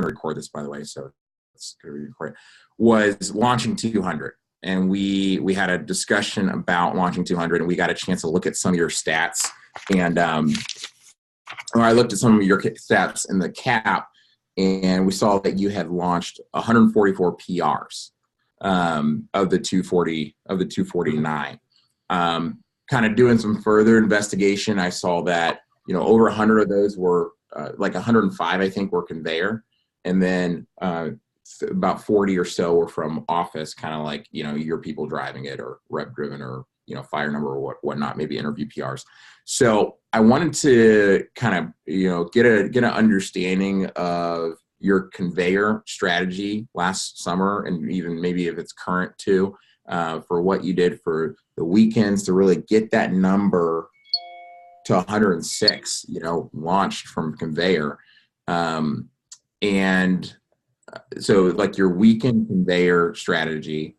record this, by the way, so it's going to be recorded, was launching 200. And we had a discussion about launching 200, and we got a chance to look at some of your stats. And I looked at some of your stats in the cap, and we saw that you had launched 144 PRs of the 249. Kind of doing some further investigation, I saw that over 100 of those were like 105, I think, were conveyor, and then about 40 or so were from office, kind of like your people driving it, or rep driven, or fire number, or whatnot, maybe interview PRs. So I wanted to kind of get an understanding of your conveyor strategy last summer, and even maybe if it's current too, for what you did for the weekends to really get that number to 106, launched from conveyor. And so like your weekend conveyor strategy,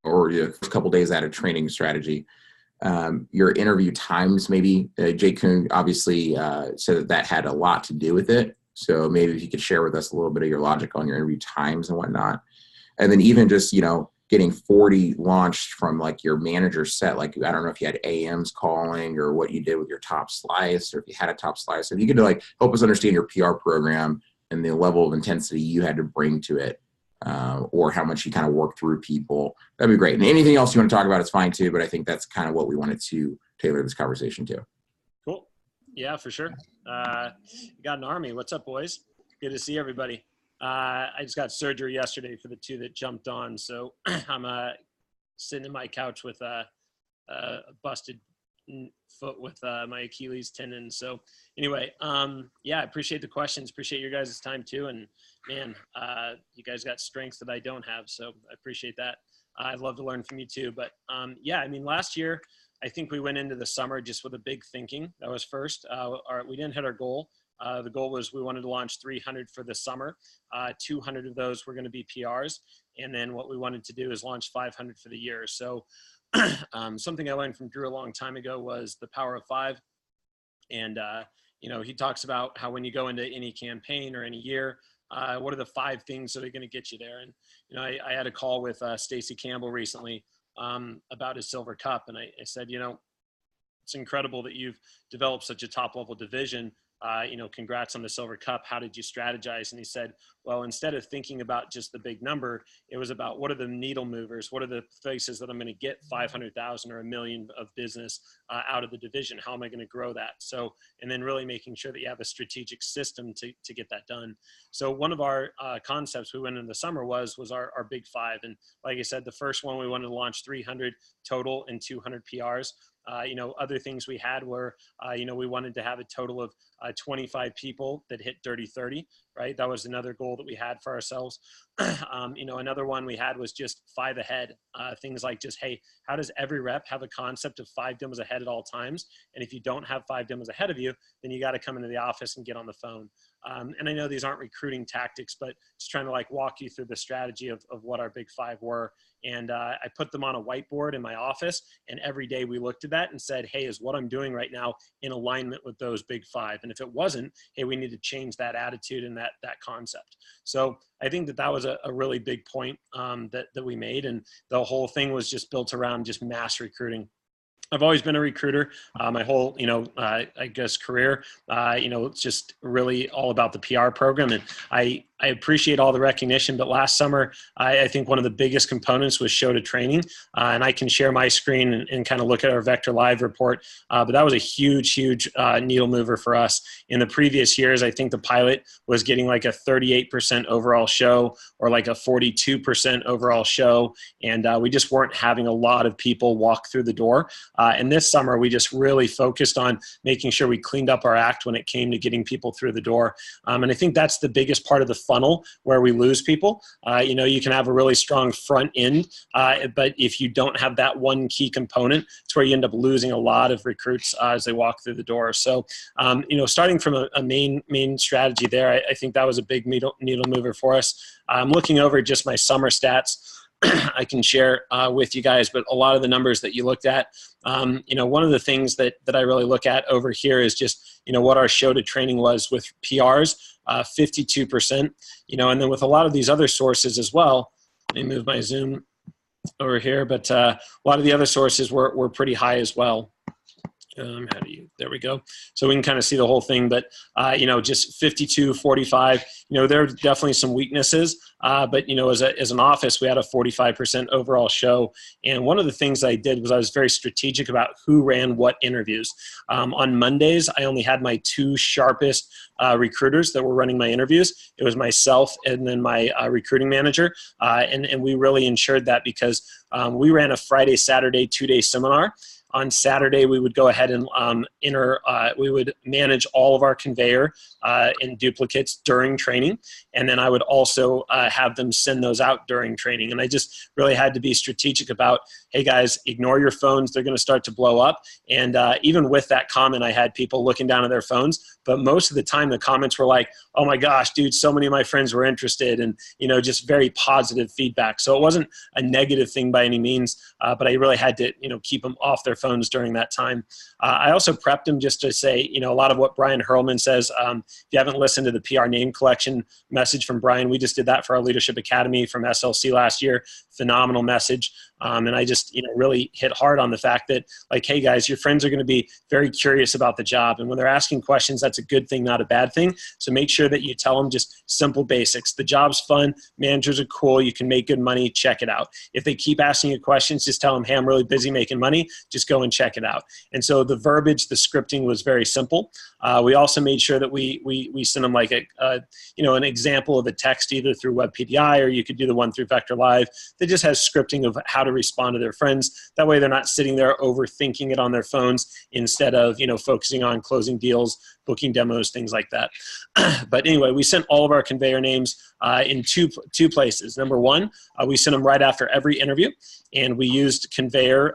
or your first couple days out of training strategy, your interview times, maybe Jay Kuhn obviously said that had a lot to do with it. So maybe if you could share with us a little bit of your logic on your interview times and whatnot. And then even just, getting 40 launched from like your manager set, like, I don't know if you had AMs calling or what you did with your top slice, or if you had a top slice. If you could like help us understand your PR program and the level of intensity you had to bring to it, or how much you kind of work through people, that'd be great. And anything else you want to talk about is fine too, but I think that's kind of what we wanted to tailor this conversation to. Cool. Yeah, for sure. You got an army. What's up, boys? Good to see everybody. I just got surgery yesterday for the two that jumped on. So I'm sitting in my couch with a busted foot with my Achilles tendon. So anyway, yeah, I appreciate the questions. Appreciate your guys' time too. And man, you guys got strengths that I don't have. So I appreciate that. I'd love to learn from you too. But yeah, I mean, last year, I think we went into the summer just with a big thinking. That was first. We didn't hit our goal. The goal was we wanted to launch 300 for the summer. 200 of those were going to be PRs. And then what we wanted to do is launch 500 for the year. So something I learned from Drew a long time ago was the power of 5. And, he talks about how when you go into any campaign or any year, what are the 5 things that are going to get you there? And, I had a call with Stacy Campbell recently about his Silver Cup. And I said, it's incredible that you've developed such a top level division. Congrats on the Silver Cup. How did you strategize? And he said, well, instead of thinking about just the big number, it was about what are the needle movers? What are the places that I'm going to get 500,000 or $1 million of business out of the division? How am I going to grow that? So, and then really making sure that you have a strategic system to get that done. So one of our concepts we went in the summer was our big 5. And like I said, the first one, we wanted to launch 300 total and 200 PRs. Other things we had were, we wanted to have a total of 25 people that hit Dirty 30, right? That was another goal that we had for ourselves. Another one we had was just 5 ahead. Things like just, hey, how does every rep have a concept of 5 demos ahead at all times? And if you don't have 5 demos ahead of you, then you got to come into the office and get on the phone. And I know these aren't recruiting tactics, but just trying to like walk you through the strategy of what our big 5 were. And I put them on a whiteboard in my office, and every day we looked at that and said, hey, is what I'm doing right now in alignment with those big 5? And if it wasn't, hey, we need to change that attitude and that concept. So I think that was a really big point that we made. And the whole thing was just built around just mass recruiting. I've always been a recruiter, my whole, I guess career, it's just really all about the PR program. And I appreciate all the recognition, but last summer, I think one of the biggest components was show to training. And I can share my screen and kind of look at our Vector Live report. But that was a huge needle mover for us. In the previous years, I think the pilot was getting like a 38% overall show or like a 42% overall show. And we just weren't having a lot of people walk through the door. And this summer, we just really focused on making sure we cleaned up our act when it came to getting people through the door. And I think that's the biggest part of the funnel where we lose people. You can have a really strong front end, but if you don't have that one key component, it's where you end up losing a lot of recruits as they walk through the door. So, starting from a main strategy there, I think that was a big needle mover for us. I'm looking over just my summer stats. I can share with you guys, but a lot of the numbers that you looked at, one of the things that I really look at over here is just, what our show to training was with PRs, 52%, and then with a lot of these other sources as well. Let me move my Zoom over here, but a lot of the other sources were pretty high as well. There we go. So we can kind of see the whole thing, but, just 52, 45, there are definitely some weaknesses, but, as an office, we had a 45% overall show. And one of the things I did was I was very strategic about who ran what interviews. On Mondays, I only had my two sharpest recruiters that were running my interviews. It was myself and then my recruiting manager. And we really ensured that because we ran a Friday, Saturday, 2-day seminar. On Saturday, we would go ahead and we would manage all of our conveyor and duplicates during training. And then I would also have them send those out during training. And I just really had to be strategic about, hey guys, ignore your phones. They're going to start to blow up. And even with that comment, I had people looking down at their phones. But most of the time, the comments were like, oh my gosh, dude, so many of my friends were interested, and, just very positive feedback. So it wasn't a negative thing by any means, but I really had to, keep them off their phones during that time. I also prepped them just to say, a lot of what Brian Hurlman says. If you haven't listened to the PR name collection message from Brian, we just did that for our Leadership Academy from SLC last year. Phenomenal message. And I just, really hit hard on the fact that, like, hey guys, your friends are going to be very curious about the job. And when they're asking questions, that's a good thing, not a bad thing. So make sure that you tell them just simple basics. The job's fun. Managers are cool. You can make good money. Check it out. If they keep asking you questions, just tell them, hey, I'm really busy making money. Just go and check it out. And so the verbiage, the scripting was very simple. We also made sure that we sent them like an example of a text either through WebPDI, or you could do the one through Vector Live that just has scripting of how to respond to their friends. That way they're not sitting there overthinking it on their phones instead of, focusing on closing deals, booking demos, things like that. But anyway, we sent all of our conveyor names in two places. Number one, we sent them right after every interview, and we used conveyor,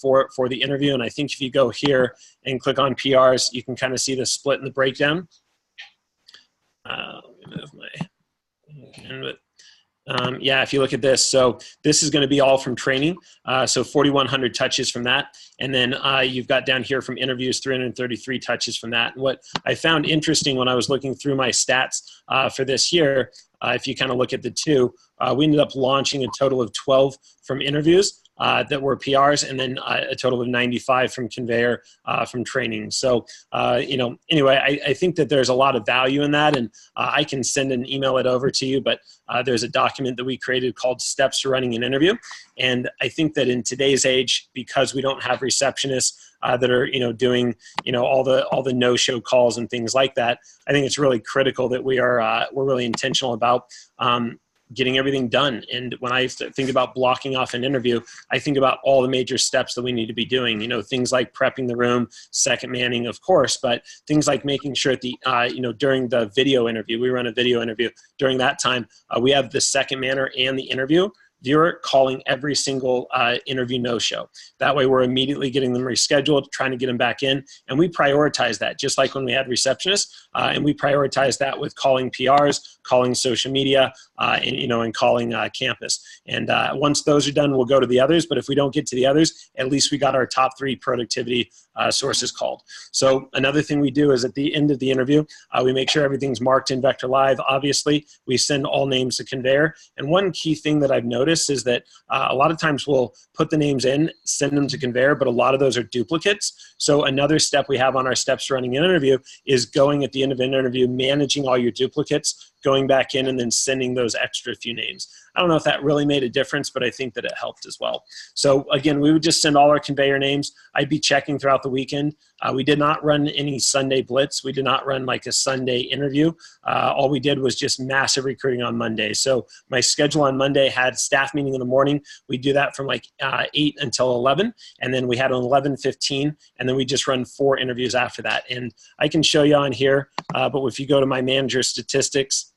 for the interview. And I think if you go here and click on PRs, you can kind of see the split and the breakdown. Let me move my. If you look at this, so this is going to be all from training. So 4,100 touches from that. And then you've got down here from interviews, 333 touches from that. And what I found interesting when I was looking through my stats for this year, if you kind of look at the two, we ended up launching a total of 12 from interviews that were PRs, and then a total of 95 from conveyor from training. So, anyway, I think that there's a lot of value in that, and I can send and email it over to you, but there's a document that we created called Steps to Running an Interview. And I think that in today's age, because we don't have receptionists that are, doing, all the no-show calls and things like that, I think it's really critical that we're really intentional about getting everything done. And when I think about blocking off an interview, I think about all the major steps that we need to be doing, things like prepping the room, second manning, of course, but things like making sure that during the video interview, we run a video interview. During that time, we have the second manner and the interview viewer calling every single interview no-show. That way we're immediately getting them rescheduled, trying to get them back in. And we prioritize that, just like when we had receptionists. And we prioritize that with calling PRs, calling social media, and calling campus. And once those are done, we'll go to the others. But if we don't get to the others, at least we got our top 3 productivity sources called. So another thing we do is at the end of the interview, we make sure everything's marked in Vector Live. Obviously, we send all names to conveyor. And one key thing that I've noticed is that a lot of times we'll put the names in, send them to conveyor, but a lot of those are duplicates. So another step we have on our steps to running an interview is going at the end of an interview, managing all your duplicates, going back in and then sending those extra few names. I don't know if that really made a difference, but I think that it helped as well. So again, we would just send all our conveyor names. I'd be checking throughout the weekend. We did not run any Sunday blitz. We did not run like a Sunday interview. All we did was just massive recruiting on Monday. So my schedule on Monday had staff meeting in the morning. We do that from like 8 until 11. And then we had an 11:15. And then we just run 4 interviews after that. And I can show you on here, but if you go to my manager statistics,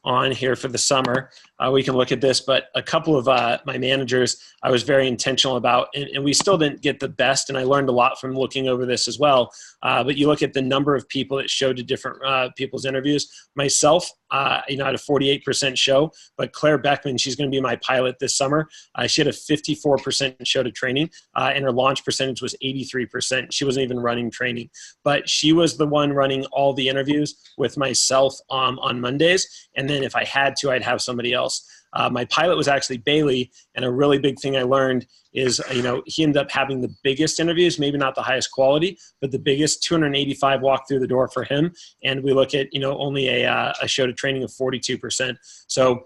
on here for the summer, we can look at this, but a couple of my managers I was very intentional about, and we still didn't get the best, and I learned a lot from looking over this as well. But you look at the number of people that showed to different people's interviews. Myself, I had a 48% show, but Claire Beckman, she's going to be my pilot this summer. She had a 54% show to training, and her launch percentage was 83%. She wasn't even running training, but she was the one running all the interviews with myself on Mondays. And then if I had to, I'd have somebody else. My pilot was actually Bailey, and a really big thing I learned is, he ended up having the biggest interviews, maybe not the highest quality, but the biggest 285 walk through the door for him. And we look at, only a show to training of 42%. So,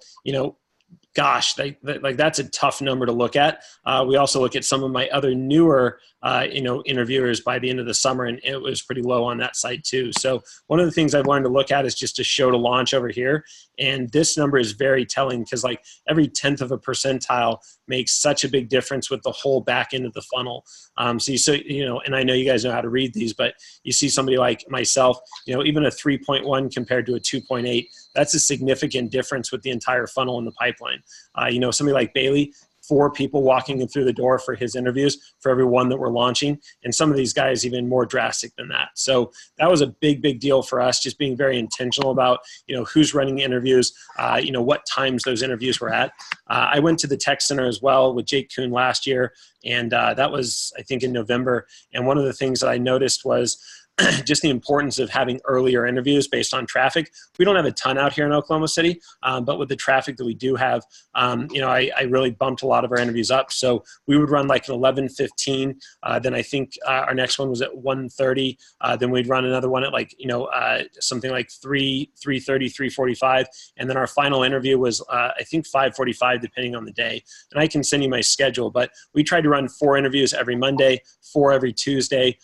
gosh, that's a tough number to look at. We also look at some of my other newer, interviewers by the end of the summer, and it was pretty low on that side too. So one of the things I've learned to look at is just a show to launch over here. And this number is very telling because like every 10th of a percentile makes such a big difference with the whole back end of the funnel. And I know you guys know how to read these, but you see somebody like myself, even a 3.1 compared to a 2.8, that's a significant difference with the entire funnel in the pipeline. Somebody like Bailey, 4 people walking in through the door for his interviews for every one that we're launching. And some of these guys even more drastic than that. So that was a big, big deal for us, just being very intentional about, who's running interviews, what times those interviews were at. I went to the tech center as well with Jake Kuhn last year. And that was, I think, in November. And one of the things that I noticed was just the importance of having earlier interviews based on traffic. We don't have a ton out here in Oklahoma City, but with the traffic that we do have, I really bumped a lot of our interviews up. So we would run like an 11:15. Then I think our next one was at 1:30. Then we'd run another one at something like 3:30, 3:45. And then our final interview was, I think 5:45, depending on the day. And I can send you my schedule, but we tried to run 4 interviews every Monday, 4 every Tuesday,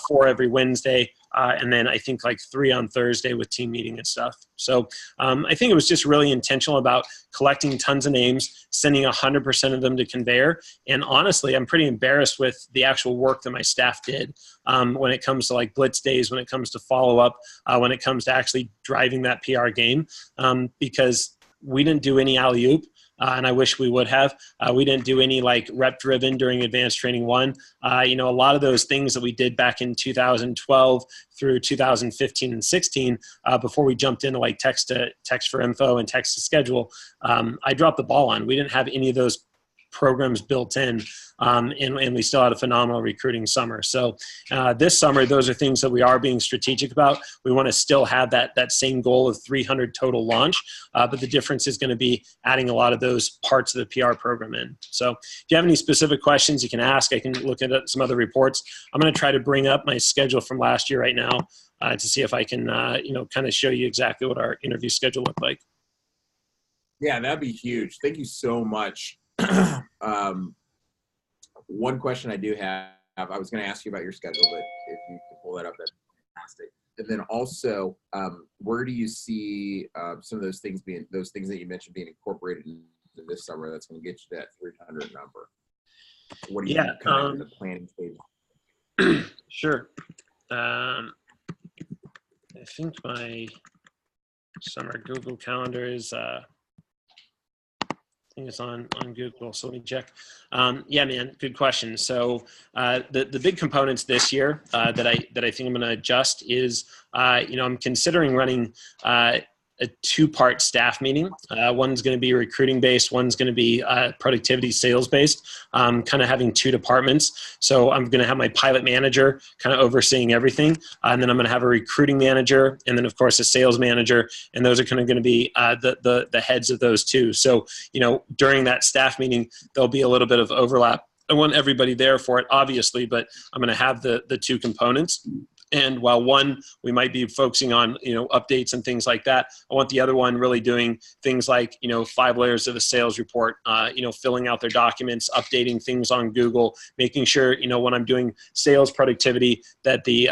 4 every Wednesday. And then I think like 3 on Thursday with team meeting and stuff. So I think it was just really intentional about collecting tons of names, sending 100% of them to conveyor. And honestly, I'm pretty embarrassed with the actual work that my staff did when it comes to like blitz days, when it comes to follow up, when it comes to actually driving that PR game, because we didn't do any alley-oop. And I wish we would have. We didn't do any like rep driven during advanced training 1. A lot of those things that we did back in 2012 through 2015 and 16, before we jumped into like text for info and text to schedule, I dropped the ball on. We didn't have any of those programs built in, and we still had a phenomenal recruiting summer. So this summer, those are things that we are being strategic about. We want to still have that same goal of 300 total launch, but the difference is going to be adding a lot of those parts of the PR program in. So if you have any specific questions, you can ask. I can look at some other reports. I'm going to try to bring up my schedule from last year right now to see if I can, kind of show you exactly what our interview schedule looked like. Yeah, that'd be huge. Thank you so much. One question I do have, I was going to ask you about your schedule, but if you can pull that up, that's fantastic. And then also, where do you see some of those things that you mentioned being incorporated into this summer that's going to get you to that 300 number? What do you think kind of in the planning stage? Sure. I think my summer Google Calendar is I think it's on Google, so let me check. Yeah, man, good question. So the big components this year that I think I'm going to adjust is, I'm considering running a 2-part staff meeting. One's going to be recruiting based, one's going to be productivity sales based, kind of having 2 departments. So I'm going to have my pilot manager kind of overseeing everything. And then I'm going to have a recruiting manager, and then of course a sales manager. And those are kind of going to be the heads of those 2. So, during that staff meeting, there'll be a little bit of overlap. I want everybody there for it, obviously, but I'm going to have the 2 components. And while one, we might be focusing on, updates and things like that, I want the other one really doing things like, 5 layers of a sales report, filling out their documents, updating things on Google, making sure, when I'm doing sales productivity, that the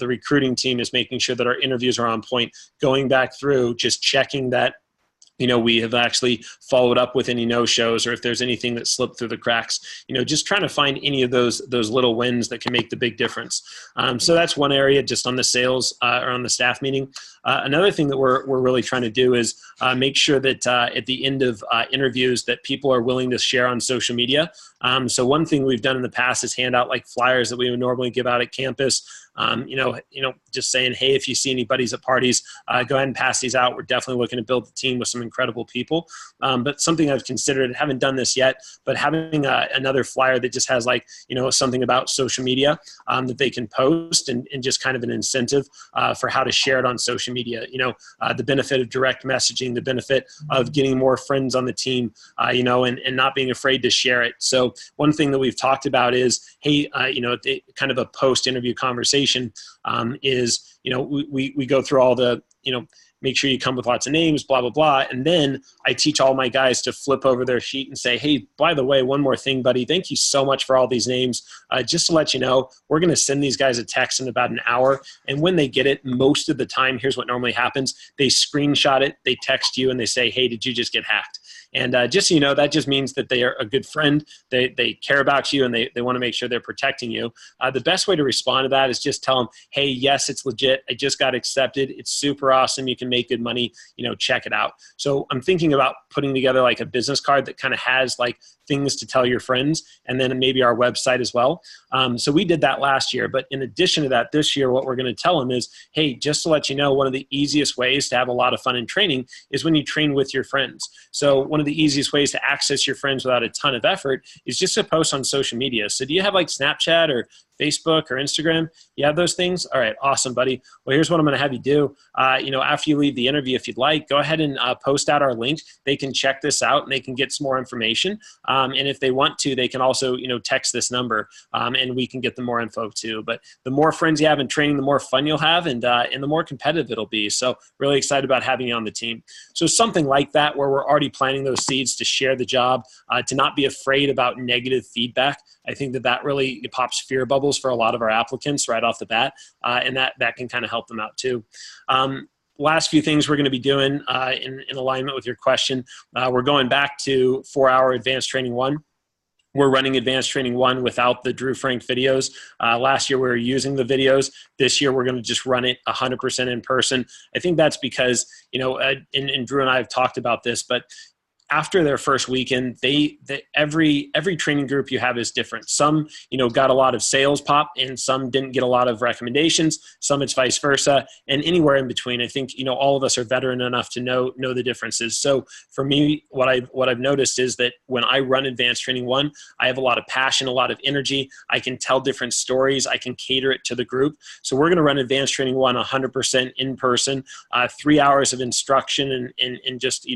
recruiting team is making sure that our interviews are on point, going back through, just checking that we have actually followed up with any no-shows, or if there's anything that slipped through the cracks, just trying to find any of those little wins that can make the big difference. So that's one area just on the sales or on the staff meeting. Another thing that we're really trying to do is make sure that at the end of interviews that people are willing to share on social media. So one thing we've done in the past is hand out like flyers that we would normally give out at campus. just saying, hey, if you see any buddies at parties, go ahead and pass these out. We're definitely looking to build a team with some incredible people. But something I've considered, haven't done this yet, but having another flyer that just has something about social media that they can post and just kind of an incentive for how to share it on social media. The benefit of direct messaging, the benefit of getting more friends on the team, and not being afraid to share it. So one thing that we've talked about is, hey, kind of a post-interview conversation is, we go through all the, make sure you come with lots of names, blah, blah, blah. And then I teach all my guys to flip over their sheet and say, hey, by the way, one more thing, buddy. Thank you so much for all these names. Just to let you know, we're going to send these guys a text in about an hour. And when they get it, most of the time, here's what normally happens. They screenshot it, they text you, and they say, hey, did you just get hacked? And just so you know, that just means that they are a good friend. They care about you, and they want to make sure they're protecting you. The best way to respond to that is just tell them, hey, yes, it's legit. I just got accepted. It's super awesome. You can make good money. Check it out. So I'm thinking about putting together like a business card that kind of has like things to tell your friends, and then maybe our website as well. So we did that last year. But in addition to that, this year, what we're going to tell them is, hey, just to let you know, one of the easiest ways to have a lot of fun in training is when you train with your friends. So one of the easiest ways to access your friends without a ton of effort is just to post on social media. So do you have like Snapchat or Facebook or Instagram? You have those things? All right, awesome, buddy. Well, here's what I'm going to have you do. After you leave the interview, if you'd like, go ahead and post out our link. They can check this out and they can get some more information. And if they want to, they can also, text this number and we can get them more info too. But the more friends you have in training, the more fun you'll have and the more competitive it'll be. So really excited about having you on the team. So something like that where we're already planting those seeds to share the job, to not be afraid about negative feedback. I think that really pops fear bubbles for a lot of our applicants right off the bat, and that can kind of help them out too. Last few things we're going to be doing in alignment with your question. We're going back to 4-hour Advanced Training 1. We're running Advanced Training 1 without the Drew Frank videos. Last year we were using the videos. This year we're going to just run it 100% in person. I think that's because, and Drew and I have talked about this, but after their first weekend, every training group you have is different. Some, got a lot of sales pop, and some didn't get a lot of recommendations. Some it's vice versa, and anywhere in between. I think all of us are veteran enough to know the differences. So for me, what I've noticed is that when I run Advanced Training 1, I have a lot of passion, a lot of energy. I can tell different stories. I can cater it to the group. So we're going to run Advanced Training 1 100% in person, 3 hours of instruction and just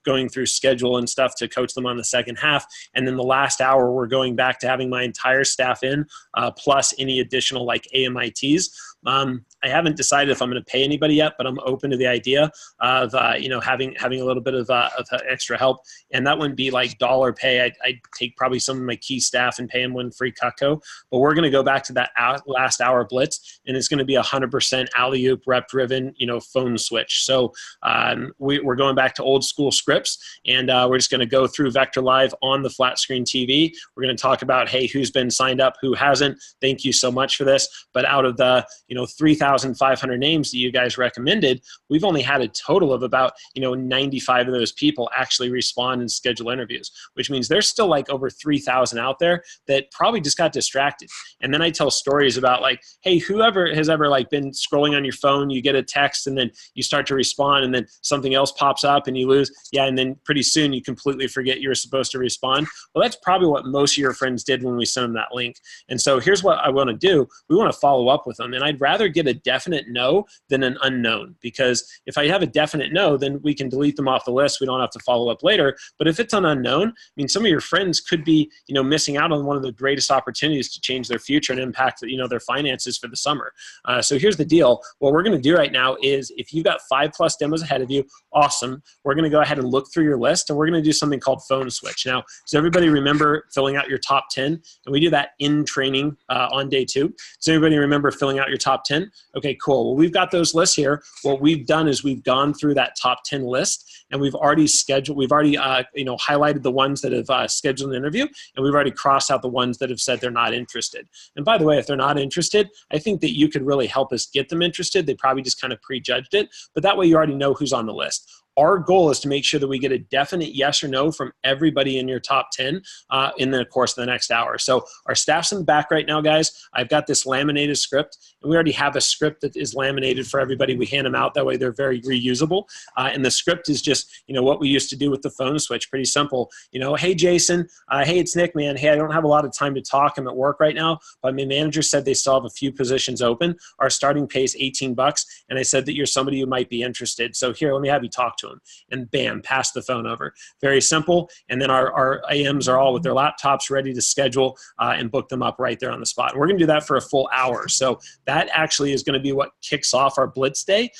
going through schedule and stuff to coach them on the second half. And then the last hour, we're going back to having my entire staff in, plus any additional like AMITs. I haven't decided if I'm going to pay anybody yet, but I'm open to the idea of having a little bit of extra help. And that wouldn't be like dollar pay. I'd take probably some of my key staff and pay them one free Cutco. But we're going to go back to that last hour blitz, and it's going to be 100% alley-oop, rep-driven, phone switch. So we're going back to old school scripts, and we're just going to go through Vector Live on the flat screen TV. We're going to talk about, hey, who's been signed up, who hasn't. Thank you so much for this. But out of the 3,500 names that you guys recommended, we've only had a total of about 95 of those people actually respond and schedule interviews, which means there's still like over 3,000 out there that probably just got distracted. And then I tell stories about like, hey, whoever has ever like been scrolling on your phone, you get a text and then you start to respond and then something else pops up and you lose. Yeah, and then pretty soon you completely forget you were supposed to respond. Well, that's probably what most of your friends did when we sent them that link. And so here's what I want to do. We want to follow up with them. And I'd rather get a definite no than an unknown, because if I have a definite no, then we can delete them off the list. We don't have to follow up later. But if it's an unknown, some of your friends could be, missing out on one of the greatest opportunities to change their future and impact, their finances for the summer. So here's the deal. What we're going to do right now is if you've got 5+ demos ahead of you, awesome. We're going to go ahead and look through your list, and we're going to do something called phone switch. Now, does everybody remember filling out your top 10? And we do that in training on day 2. Does everybody remember filling out your top 10? Okay, cool. Well, we've got those lists here. What we've done is we've gone through that top 10 list, and we've already highlighted the ones that have scheduled an interview, and we've already crossed out the ones that have said they're not interested. And by the way, if they're not interested, I think that you could really help us get them interested. They probably just kind of prejudged it, but that way you already know who's on the list. our goal is to make sure that we get a definite yes or no from everybody in your top 10 in the course of the next hour. So our staff's in the back right now, guys. I've got this laminated script, and we already have a script that is laminated for everybody. We hand them out. That way they're very reusable. And the script is just, what we used to do with the phone switch. Pretty simple. Hey, Jason. Hey, it's Nick, man. Hey, I don't have a lot of time to talk. I'm at work right now, but my manager said they still have a few positions open. Our starting pay is $18, and I said that you're somebody who might be interested. So here, let me have you talk to him. And bam, pass the phone over. Very simple. And then our AMs are all with their laptops ready to schedule and book them up right there on the spot. And we're going to do that for a full hour. So that actually is going to be what kicks off our Blitz Day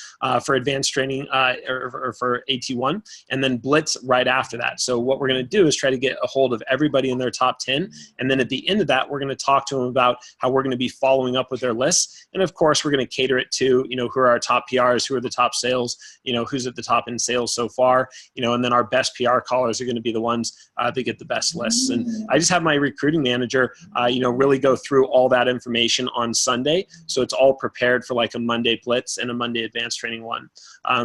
for advanced training or for AT1, and then Blitz right after that. So what we're going to do is try to get a hold of everybody in their top 10. And then at the end of that, we're going to talk to them about how we're going to be following up with their lists. And of course, we're going to cater it to, who are our top PRs, who are the top sales, who's at the top in sales so far, and then our best PR callers are going to be the ones that get the best lists. And I just have my recruiting manager, really go through all that information on Sunday. So it's all prepared for like a Monday Blitz and a Monday Advanced Training 1.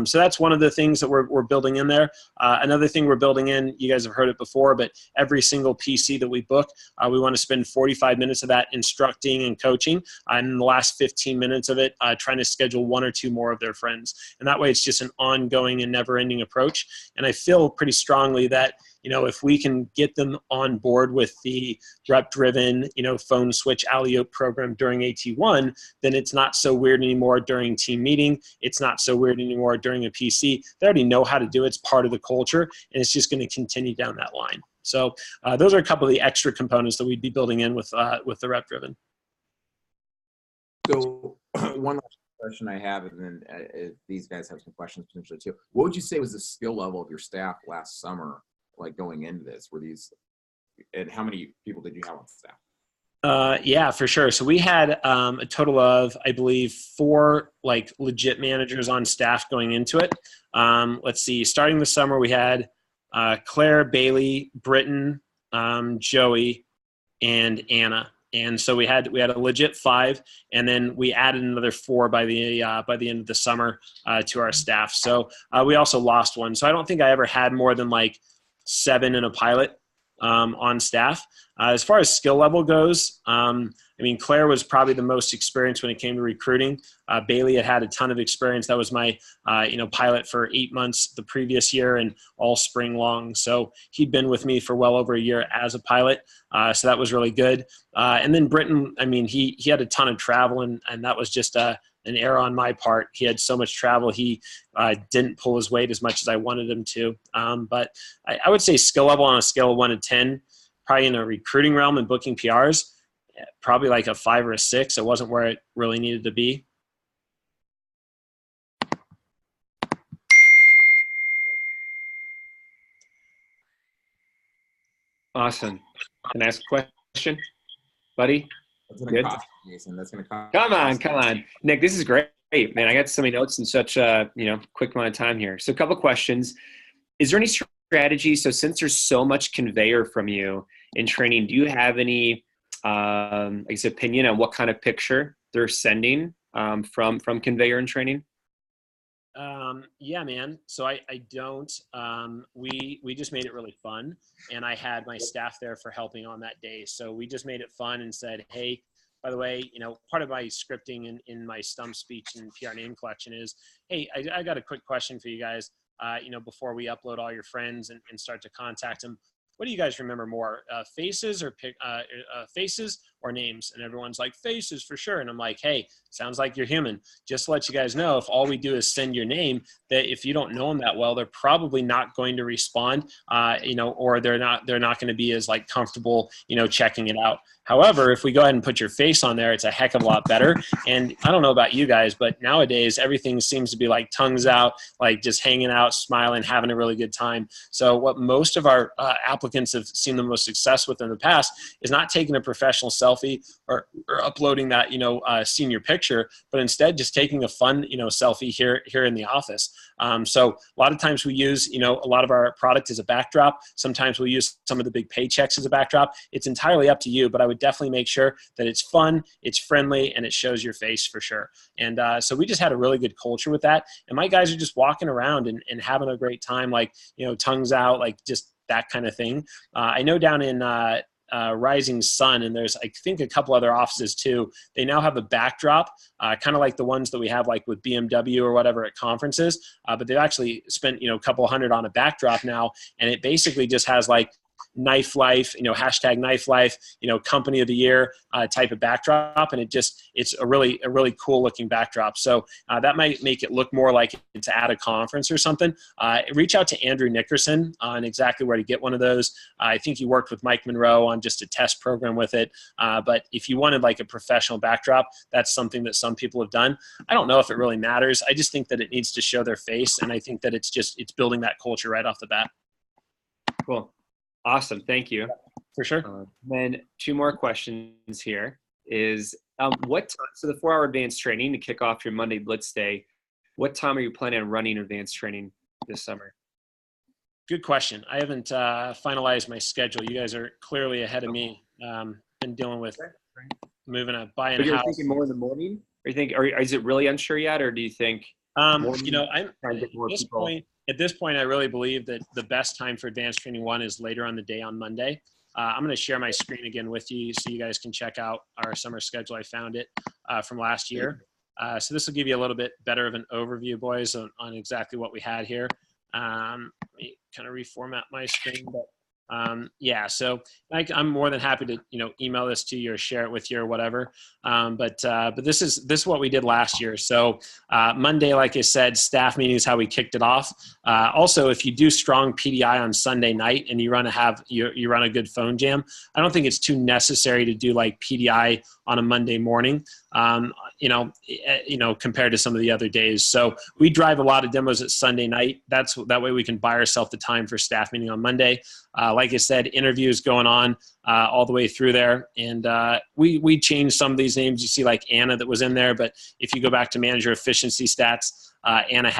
So that's one of the things that we're building in there. Another thing we're building in, you guys have heard it before, but every single PC that we book, we want to spend 45 minutes of that instructing and coaching, and in the last 15 minutes of it, trying to schedule one or two more of their friends. And that way it's just an ongoing and never-ending approach. And I feel pretty strongly that if we can get them on board with the rep-driven, phone switch alley-oop program during AT1, then it's not so weird anymore during team meeting. It's not so weird anymore during a PC. They already know how to do it. It's part of the culture, and it's just going to continue down that line. So those are a couple of the extra components that we'd be building in with the rep-driven. So one last question I have, and then these guys have some questions potentially too. What would you say was the skill level of your staff last summer? Like going into this, and how many people did you have on staff? Yeah, for sure. So we had a total of, I believe, 4 like legit managers on staff going into it. Let's see, starting the summer, we had Claire, Bailey, Britton, Joey, and Anna. And so we had a legit 5, and then we added another 4 by the end of the summer to our staff. So we also lost 1. So I don't think I ever had more than like 7 in a pilot on staff. As far as skill level goes, Claire was probably the most experienced when it came to recruiting. Bailey had a ton of experience. That was my, pilot for 8 months the previous year and all spring long. So he'd been with me for well over a year as a pilot. So that was really good. And then Britton, he had a ton of travel, and that was just an error on my part. He had so much travel. He didn't pull his weight as much as I wanted him to. But I would say skill level on a scale of 1 to 10, probably in a recruiting realm and booking PRs, probably like a 5 or a 6. It wasn't where it really needed to be. Awesome. Can I ask a question, buddy? That's going to cost, Jason. That's going to cost. Come on. Nick, this is great. Man, I got so many notes in such a quick amount of time here. So a couple of questions. Is there any strategy? So since there's so much conveyor from you in training, do you have any opinion on what kind of picture they're sending from conveyor and training? Yeah, man. So I don't. We just made it really fun, and I had my staff there for helping on that day. So we just made it fun and said, hey, by the way, part of my scripting in my stump speech and PR name collection is, hey, I got a quick question for you guys. Before we upload all your friends and start to contact them, what do you guys remember more, faces or faces or names? And everyone's like, faces for sure. And I'm like, hey, sounds like you're human. Just to let you guys know, if all we do is send your name, that if you don't know them that well, they're probably not going to respond, or they're not going to be as like comfortable, checking it out. However, if we go ahead and put your face on there, it's a heck of a lot better. And I don't know about you guys, but nowadays everything seems to be like tongues out, like just hanging out, smiling, having a really good time. So what most of our applicants have seen the most success with in the past is not taking a professional selfie selfie or uploading that, senior picture, but instead just taking a fun, selfie here in the office. So a lot of times we use, a lot of our product as a backdrop. Sometimes we'll use some of the big paychecks as a backdrop. It's entirely up to you, but I would definitely make sure that it's fun, it's friendly, and it shows your face for sure. And so we just had a really good culture with that. And my guys are just walking around and having a great time, like, tongues out, like just that kind of thing. I know down in Rising Sun, and there's, I think, a couple other offices too, they now have a backdrop, kind of like the ones that we have like with BMW or whatever at conferences, but they've actually spent, a couple hundred on a backdrop now, and it basically just has like Knife Life, hashtag Knife Life, company of the year type of backdrop. And it's a really cool looking backdrop. So that might make it look more like it's at a conference or something. Reach out to Andrew Nickerson on exactly where to get one of those. I think he worked with Mike Monroe on just a test program with it. But if you wanted like a professional backdrop, that's something that some people have done. I don't know if it really matters. I just think that it needs to show their face. And I think that it's building that culture right off the bat. Cool. Awesome. Thank you. For sure. Then 2 more questions here is what time, so the 4-hour advanced training to kick off your Monday Blitz Day, what time are you planning on running advanced training this summer? Good question. I haven't finalized my schedule. You guys are clearly ahead of me. Been dealing with buying But a you're house. thinking more in the morning? Or is it really unsure yet? Or do you think At this point, I really believe that the best time for advanced training 1 is later on the day on Monday. I'm going to share my screen again with you so you guys can check out our summer schedule. I found it from last year. So this will give you a little bit better of an overview, boys, on exactly what we had here. Let me kind of reformat my screen, but so I'm more than happy to, email this to you or share it with you or whatever. But this is what we did last year. So Monday, like I said, staff meeting is how we kicked it off. Also, if you do strong PDI on Sunday night and you run a good phone jam, I don't think it's too necessary to do like PDI on a Monday morning, compared to some of the other days. So we drive a lot of demos at Sunday night. That way we can buy ourselves the time for staff meeting on Monday. Like I said, interviews going on all the way through there. And we changed some of these names. You see like Anna that was in there, but if you go back to manager efficiency stats, Anna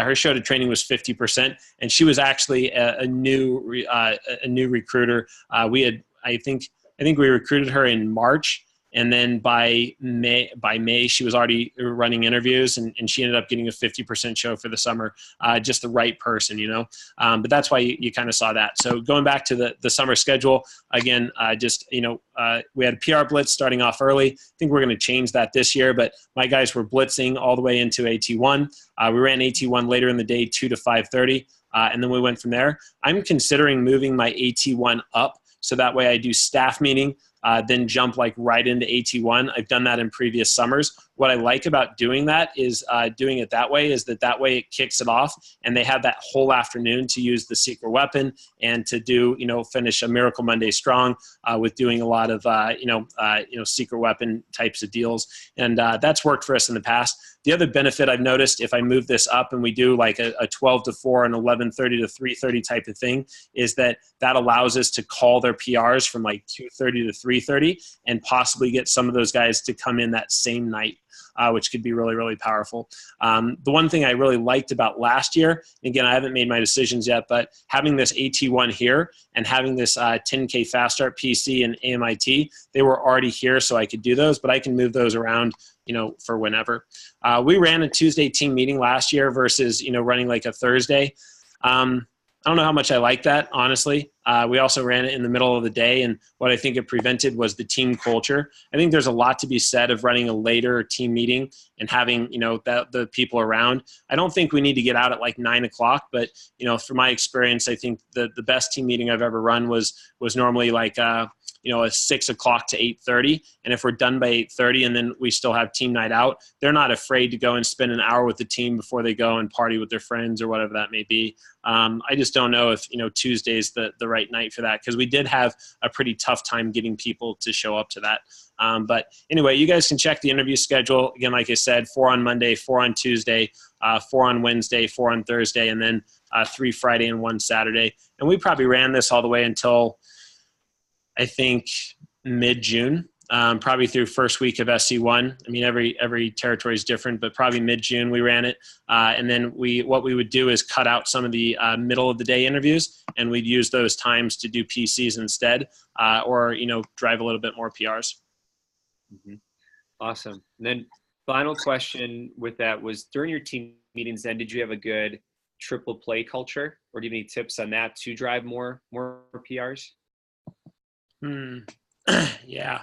her show to training was 50%. And she was actually a new recruiter. I think we recruited her in March. And then by May, she was already running interviews, and she ended up getting a 50% show for the summer. Just the right person, But that's why you kind of saw that. So going back to the summer schedule again, we had a PR blitz starting off early. I think we're going to change that this year, but my guys were blitzing all the way into AT1. We ran AT1 later in the day, 2 to 5:30, and then we went from there. I'm considering moving my AT1 up, so that way I do staff meeting, then jump like right into AT1. I've done that in previous summers. What I like about doing that is doing it that way it kicks it off, and they have that whole afternoon to use the secret weapon and to do, finish a Miracle Monday strong with doing a lot of, secret weapon types of deals. And that's worked for us in the past. The other benefit I've noticed, if I move this up and we do like a 12 to 4 and 11:30 to 3:30 type of thing, is that allows us to call their PRs from like 2:30 to 3:30 and possibly get some of those guys to come in that same night. Which could be really, really powerful. The one thing I really liked about last year, again, I haven't made my decisions yet, but having this AT1 here and having this 10K Fast Start PC and AMIT, they were already here, so I could do those, but I can move those around, for whenever. We ran a Tuesday team meeting last year versus, running like a Thursday. I don't know how much I like that, honestly. We also ran it in the middle of the day, and what I think it prevented was the team culture. I think there's a lot to be said of running a later team meeting and having, the people around. I don't think we need to get out at like 9 o'clock, but, from my experience, I think the best team meeting I've ever run was normally like, a 6 o'clock to 8:30. And if we're done by 8:30 and then we still have team night out, they're not afraid to go and spend an hour with the team before they go and party with their friends or whatever that may be. I just don't know if, Tuesday's the right night for that, because we did have a pretty tough time getting people to show up to that. But anyway, you guys can check the interview schedule. Again, like I said, 4 on Monday, 4 on Tuesday, 4 on Wednesday, 4 on Thursday, and then 3 Friday and 1 Saturday. And we probably ran this all the way until I think mid-June, probably through first week of SC1. I mean, every territory is different, but probably mid-June we ran it. And then what we would do is cut out some of the middle of the day interviews, and we'd use those times to do PCs instead, or, drive a little bit more PRs. Mm-hmm. Awesome. And then final question with that was, during your team meetings then, did you have a good triple play culture, or do you have any tips on that to drive more PRs? Yeah.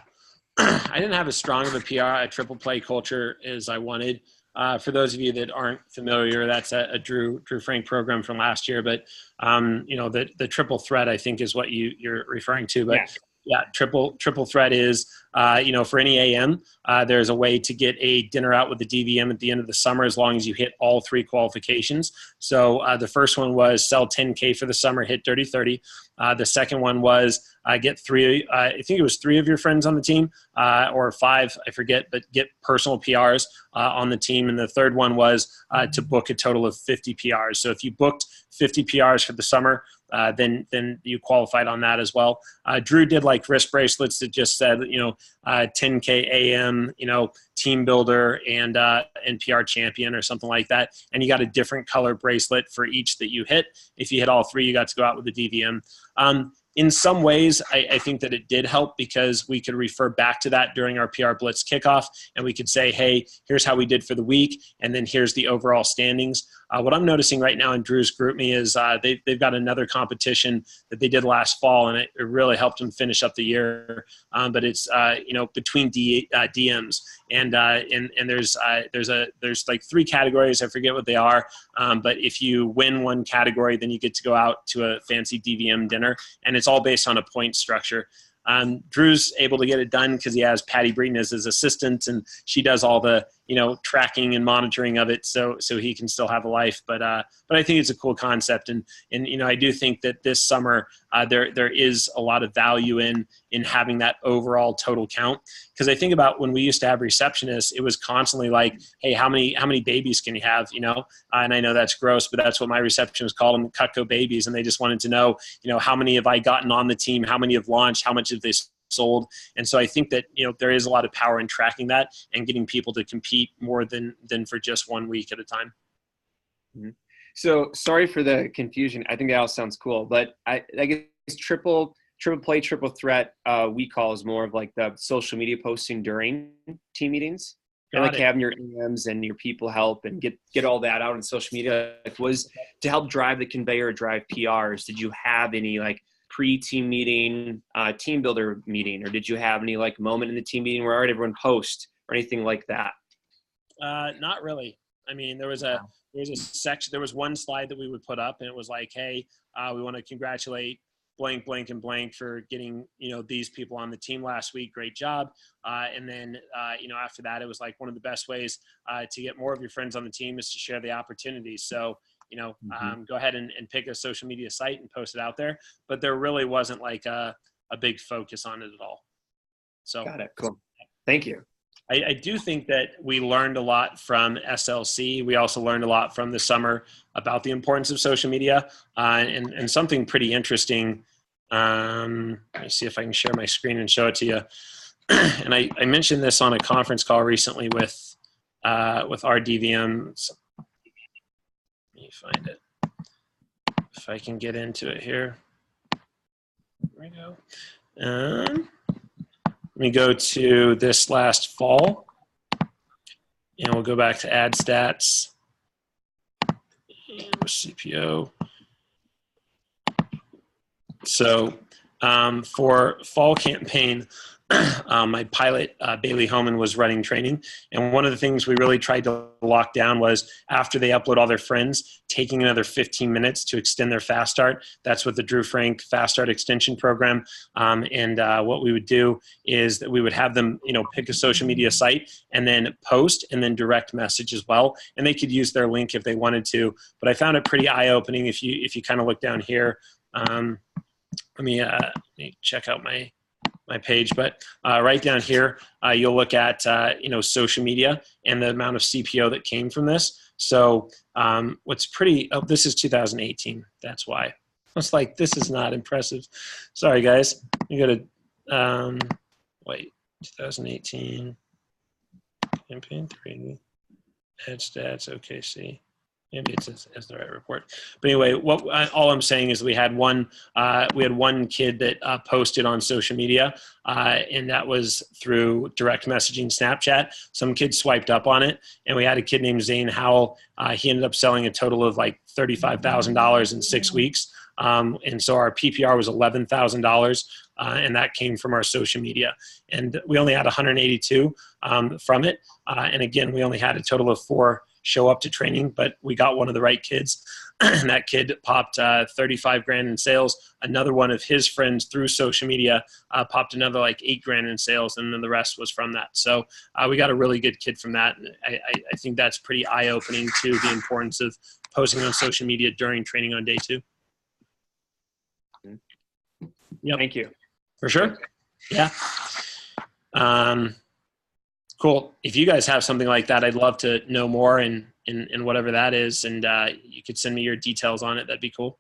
I didn't have as strong of a triple play culture as I wanted. For those of you that aren't familiar, that's a Drew Frank program from last year. But the triple threat, I think, is what you're referring to. But yeah, triple threat is for any AM, there's a way to get a dinner out with the DVM at the end of the summer as long as you hit all 3 qualifications. So the first one was sell 10K for the summer, hit Dirty 30. The second one was get 3, I think it was 3 of your friends on the team, or 5, I forget, but get personal PRs on the team. And the third one was to book a total of 50 PRs. So if you booked 50 PRs for the summer, then you qualified on that as well. Drew did like wrist bracelets that just said, 10K AM, team builder and PR champion or something like that. And you got a different color bracelet for each that you hit. If you hit all 3, you got to go out with the DVM. In some ways, I think that it did help because we could refer back to that during our PR Blitz kickoff, and we could say, hey, here's how we did for the week, and then here's the overall standings. What I'm noticing right now in Drew's GroupMe is they've got another competition that they did last fall, and it really helped them finish up the year. But it's between DMs, and there's like 3 categories. I forget what they are, but if you win one category, then you get to go out to a fancy DVM dinner, and it's all based on a point structure. Drew's able to get it done because he has Patty Breeden as his assistant, and she does all the tracking and monitoring of it, so he can still have a life. But I think it's a cool concept, and I do think that this summer there is a lot of value in having that overall total count. Because I think about when we used to have receptionists, it was constantly like, hey, how many babies can you have? And I know that's gross, but that's what my receptionist called them, Cutco babies, and they just wanted to know, how many have I gotten on the team, how many have launched, how much have they sold. And so I think that there is a lot of power in tracking that and getting people to compete more than for just 1 week at a time. Mm-hmm. So sorry for the confusion. I think that all sounds cool, but I guess triple play, triple threat we call is more of like the social media posting during team meetings. And like having your AMs and your people help and get all that out on social media. It was to help drive the conveyor, drive PRs. Did you have any like pre-team meeting, team builder meeting, or did you have any like moment in the team meeting where all right, everyone post or anything like that? Not really. I mean, there was a section, there was one slide that we would put up, and it was like, hey, we want to congratulate blank, blank, and blank for getting, these people on the team last week. Great job. And then, after that, it was like one of the best ways to get more of your friends on the team is to share the opportunities. So, go ahead and pick a social media site and post it out there. But there really wasn't like a big focus on it at all. So got it. Cool. Thank you. I do think that we learned a lot from SLC. We also learned a lot from the summer about the importance of social media and something pretty interesting. Let me see if I can share my screen and show it to you. And I mentioned this on a conference call recently with our DVM. So, let me find it. If I can get into it here. There we go. Let me go to this last fall, and we'll go back to ad stats and CPO. So for fall campaign, my pilot, Bailey Homan, was running training. And one of the things we really tried to lock down was after they upload all their friends, taking another 15 minutes to extend their fast start. That's what the Drew Frank Fast Start Extension Program. And what we would do is that we would have them, pick a social media site and then post and then direct message as well. And they could use their link if they wanted to. But I found it pretty eye-opening if you kind of look down here. Let me check out my page, but right down here, you'll look at, social media and the amount of CPO that came from this. So what's this is 2018. That's why. I was like, this is not impressive. Sorry, guys. You got to Wait, 2018, campaign 3, head stats, OKC. Maybe it's the right report. But anyway, all I'm saying is we had one kid that posted on social media, and that was through direct messaging Snapchat. Some kid swiped up on it, and we had a kid named Zane Howell. He ended up selling a total of like $35,000 in 6 weeks. And so our PPR was $11,000, and that came from our social media. And we only had 182 from it. And again, we only had a total of 4 show up to training, but we got one of the right kids. And that kid popped 35 grand in sales. Another one of his friends through social media popped another like 8 grand in sales, and then the rest was from that. So we got a really good kid from that. And I think that's pretty eye-opening to the importance of posting on social media during training on day 2. Yep. Thank you. For sure. Yeah. Cool. If you guys have something like that, I'd love to know more and whatever that is. And you could send me your details on it. That'd be cool.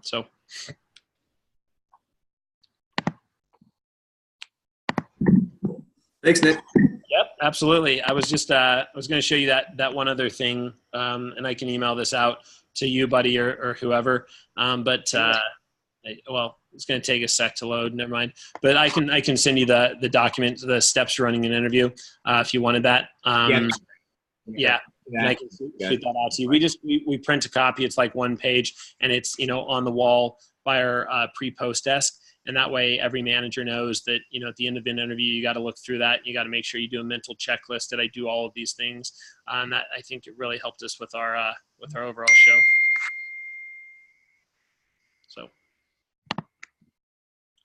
So. Thanks, Nick. Yep, absolutely. I was just I was going to show you that one other thing, and I can email this out to you, buddy, or whoever. Well, it's going to take a sec to load. Never mind. But I can send you the document, the steps to running an interview, if you wanted that. Yeah. And I can shoot that out to you. We print a copy. It's like 1 page, and it's on the wall by our pre-post desk. And that way, every manager knows that at the end of an interview, you got to look through that. You got to make sure you do a mental checklist. Did I do all of these things? And that, I think it really helped us with our overall show. So.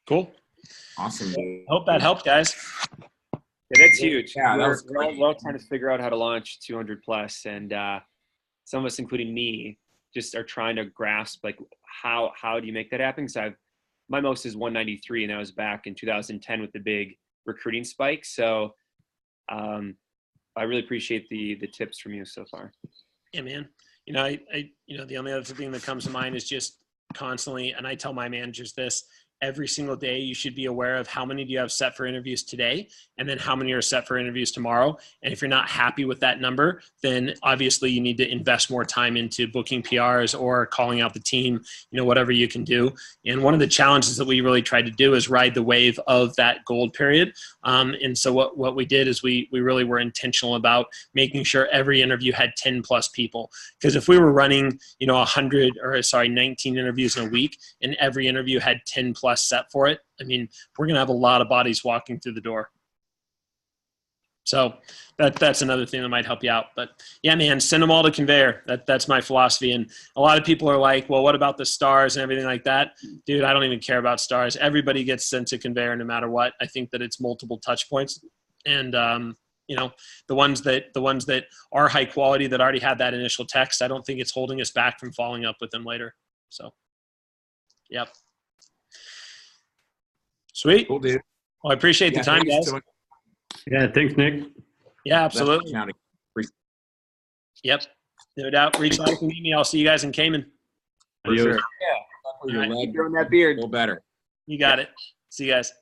Cool. Awesome. Hope that helped, guys. Yeah, that's huge. Yeah, we're all trying to figure out how to launch 200 plus, and some of us, including me, just are trying to grasp like how do you make that happen? Because my most is 193, and that was back in 2010 with the big recruiting spike. So I really appreciate the tips from you so far. Yeah, man. The only other thing that comes to mind is just constantly, and I tell my managers this, every single day you should be aware of how many do you have set for interviews today, and then how many are set for interviews tomorrow. And if you're not happy with that number, then obviously you need to invest more time into booking PRs or calling out the team, whatever you can do. And one of the challenges that we really tried to do is ride the wave of that gold period. And so what we did is we really were intentional about making sure every interview had 10 plus people. Because if we were running, 19 interviews in a week, and every interview had 10 plus set for it, I mean, we're going to have a lot of bodies walking through the door. So that's another thing that might help you out. But yeah, man, send them all to Conveyor. That's my philosophy. And a lot of people are like, well, what about the stars and everything like that? Dude, I don't even care about stars. Everybody gets sent to Conveyor no matter what. I think that it's multiple touch points. And, the ones that are high quality that already had that initial text, I don't think it's holding us back from following up with them later. So, yep. Sweet. Cool, dude. Well, I appreciate the time, guys. Yeah, thanks, Nick. Yeah, absolutely. Yep, no doubt. Reach out if you need me. I'll see you guys in Cayman. For sure. Yeah. Your Keep leg growing that beard. a little better. You got it. See you guys.